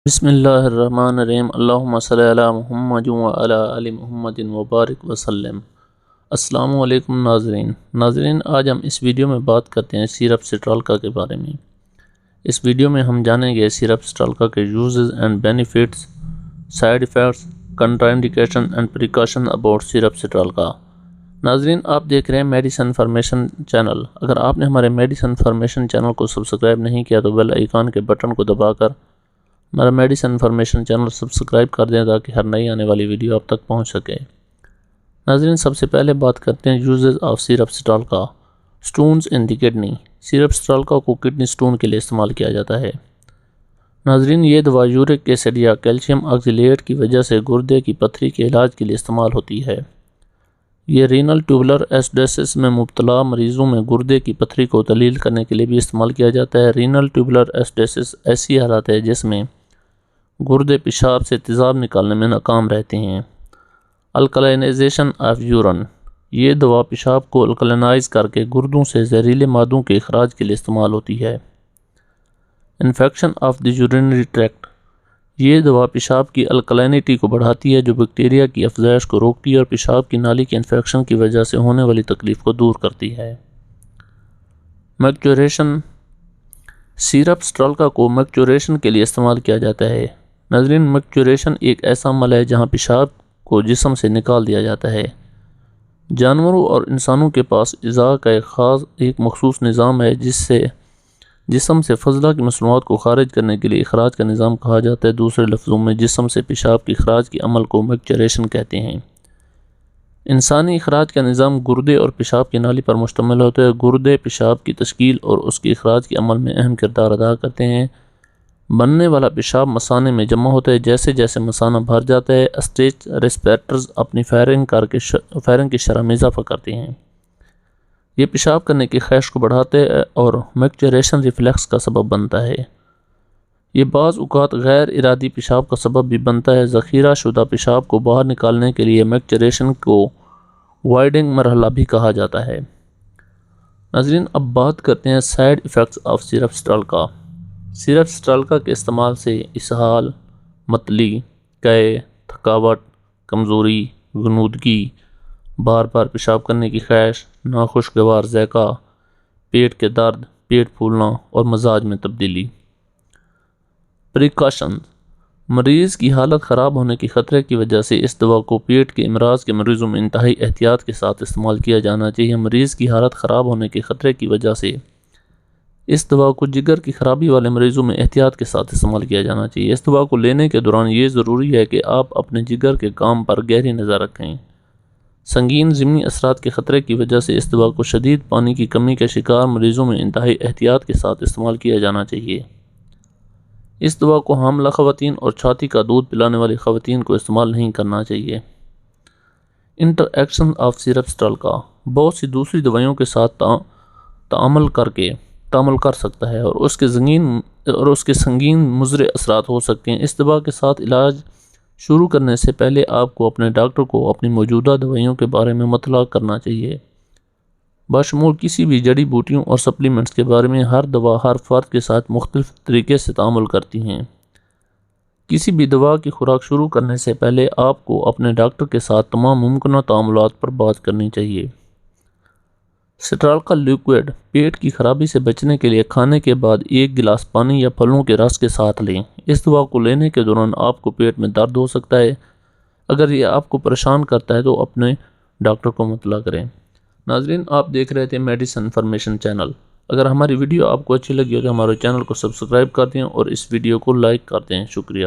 بسم اللہ الرحمن الرحیم اللہم صلی علی محمد وعلی آل محمد وبارک وسلم۔ السلام علیکم ناظرین، آج ہم اس ویڈیو میں بات کرتے ہیں سیرپ سٹرالکا کے بارے میں۔ اس ویڈیو میں ہم جانیں گے سیرپ سٹرالکا کے uses and benefits, side effects, contraindication and precaution about syrup Citralka. ناظرین، آپ دیکھ رہے ہیں میڈیسن انفارمیشن چینل۔ اگر آپ نے ہمارے میڈیسن انفارمیشن چینل کو سبسکرائب نہیں کیا تو بیل آئیکن کے بٹن کو دبا کر ہمارا میڈیسن انفارمیشن چینل سبسکرائب کر دیں تاکہ ہر نئی آنے والی ویڈیو آپ تک پہنچ سکے۔ ناظرین، سب سے پہلے بات کرتے ہیں uses of syrup Citralka. Stones in the kidney. Syrup Citralka کو کڈنی سٹون کے لیے استعمال کیا جاتا ہے۔ ناظرین، یہ دوا یورک ایسڈ یا کیلشیم آکزیلیٹ کی وجہ سے گردے کی پتھری کے علاج کے لیے استعمال ہوتی ہے۔ یہ رینل ٹیوبولر ایسیڈوسس میں مبتلا مریضوں میں گردے کی پتھری کو تحلیل کرنے کے لیے بھی استعمال کیا جاتا ہے۔ رینل ٹیوبولر ایسیڈوسس ایسی حالت ہے جس میں گردے پیشاب سے تیزاب نکالنے میں ناکام رہتے ہیں۔ الکلائنائزیشن آف یورین۔ یہ دوا پیشاب کو الکلائنائز کر کے گردوں سے زہریلے مادوں کے اخراج کے لیے استعمال ہوتی ہے۔ Infection of the urinary tracked. یہ دوا پیشاب کی الکلائنٹی کو بڑھاتی ہے جو بیکٹیریا کی افزائش کو روکتی ہے اور پیشاب کی نالی کے انفیکشن کی وجہ سے ہونے والی تکلیف کو دور کرتی ہے۔ میکچوریشن۔ سیرپ سٹرالکا کو میکچوریشن کے لیے استعمال کیا جاتا ہے۔ ناظرین، میکچوریشن ایک ایسا عمل ہے جہاں پیشاب کو جسم سے نکال دیا جاتا ہے۔ جانوروں اور انسانوں کے پاس اعضاء کا ایک مخصوص نظام ہے جس سے جسم سے فضلہ کی مصنوعات کو خارج کرنے کے لیے اخراج کا نظام کہا جاتا ہے۔ دوسرے لفظوں میں جسم سے پیشاب کے اخراج کے عمل کو میکچوریشن کہتے ہیں۔ انسانی اخراج کا نظام گردے اور پیشاب کی نالی پر مشتمل ہوتا ہے۔ گردے پیشاب کی تشکیل اور اس کے اخراج کے عمل میں اہم کردار ادا کرتے ہیں۔ بننے والا پیشاب مثانے میں جمع ہوتا ہے۔ جیسے جیسے مثانہ بھر جاتا ہے، اسٹیج ریسپیکٹرز اپنی فائرنگ کی شرح میں اضافہ کرتے ہیں۔ یہ پیشاب کرنے کی خواہش کو بڑھاتے ہیں اور میکچوریشن ریفلیکس کا سبب بنتا ہے۔ یہ بعض اوقات غیر ارادی پیشاب کا سبب بھی بنتا ہے۔ ذخیرہ شدہ پیشاب کو باہر نکالنے کے لیے میکچوریشن کو وائڈنگ مرحلہ بھی کہا جاتا ہے۔ ناظرین، اب بات کرتے ہیں side effects of syrup Citralka. Syrup Citralka کے استعمال سے اسہال، متلی، قے، تھکاوٹ، کمزوری، غنودگی، بار بار پیشاب کرنے کی خواہش، ناخوشگوار ذائقہ، پیٹ کے درد، پیٹ پھولنا اور مزاج میں تبدیلی۔ پریکاشن۔ مریض کی حالت خراب ہونے کے خطرے کی وجہ سے اس دوا کو پیٹ کے امراض کے مریضوں میں انتہائی احتیاط کے ساتھ استعمال کیا جانا چاہیے۔ مریض کی حالت خراب ہونے کے خطرے کی وجہ سے اس دوا کو جگر کی خرابی والے مریضوں میں احتیاط کے ساتھ استعمال کیا جانا چاہیے۔ اس دوا کو لینے کے دوران یہ ضروری ہے کہ آپ اپنے جگر کے کام پر گہری نظر رکھیں۔ سنگین ضمنی اثرات کے خطرے کی وجہ سے اس دوا کو شدید پانی کی کمی کے شکار مریضوں میں انتہائی احتیاط کے ساتھ استعمال کیا جانا چاہیے۔ اس دوا کو حاملہ خواتین اور چھاتی کا دودھ پلانے والی خواتین کو استعمال نہیں کرنا چاہیے۔ Interaction of syrup Citralka. بہت سی دوسری دوائیوں کے ساتھ تعامل کر سکتا ہے اور اس کے سنگین مضر اثرات ہو سکتے ہیں۔ اس دوا کے ساتھ علاج شروع کرنے سے پہلے آپ کو اپنے ڈاکٹر کو اپنی موجودہ دوائیوں کے بارے میں مطلع کرنا چاہیے، بشمول کسی بھی جڑی بوٹیوں اور سپلیمنٹس کے بارے میں۔ ہر دوا ہر فرد کے ساتھ مختلف طریقے سے تعامل کرتی ہیں۔ کسی بھی دوا کی خوراک شروع کرنے سے پہلے آپ کو اپنے ڈاکٹر کے ساتھ تمام ممکنہ تعاملات پر بات کرنی چاہیے۔ سٹرالکا لیکوئڈ۔ پیٹ کی خرابی سے بچنے کے لیے کھانے کے بعد 1 گلاس پانی یا پھلوں کے رس کے ساتھ لیں۔ اس دوا کو لینے کے دوران آپ کو پیٹ میں درد ہو سکتا ہے۔ اگر یہ آپ کو پریشان کرتا ہے تو اپنے ڈاکٹر کو مطلع کریں۔ ناظرین، آپ دیکھ رہے تھے میڈیسن انفارمیشن چینل۔ اگر ہماری ویڈیو آپ کو اچھی لگی ہو تو ہمارے چینل کو سبسکرائب کر دیں اور اس ویڈیو کو لائک کر دیں۔ شکریہ۔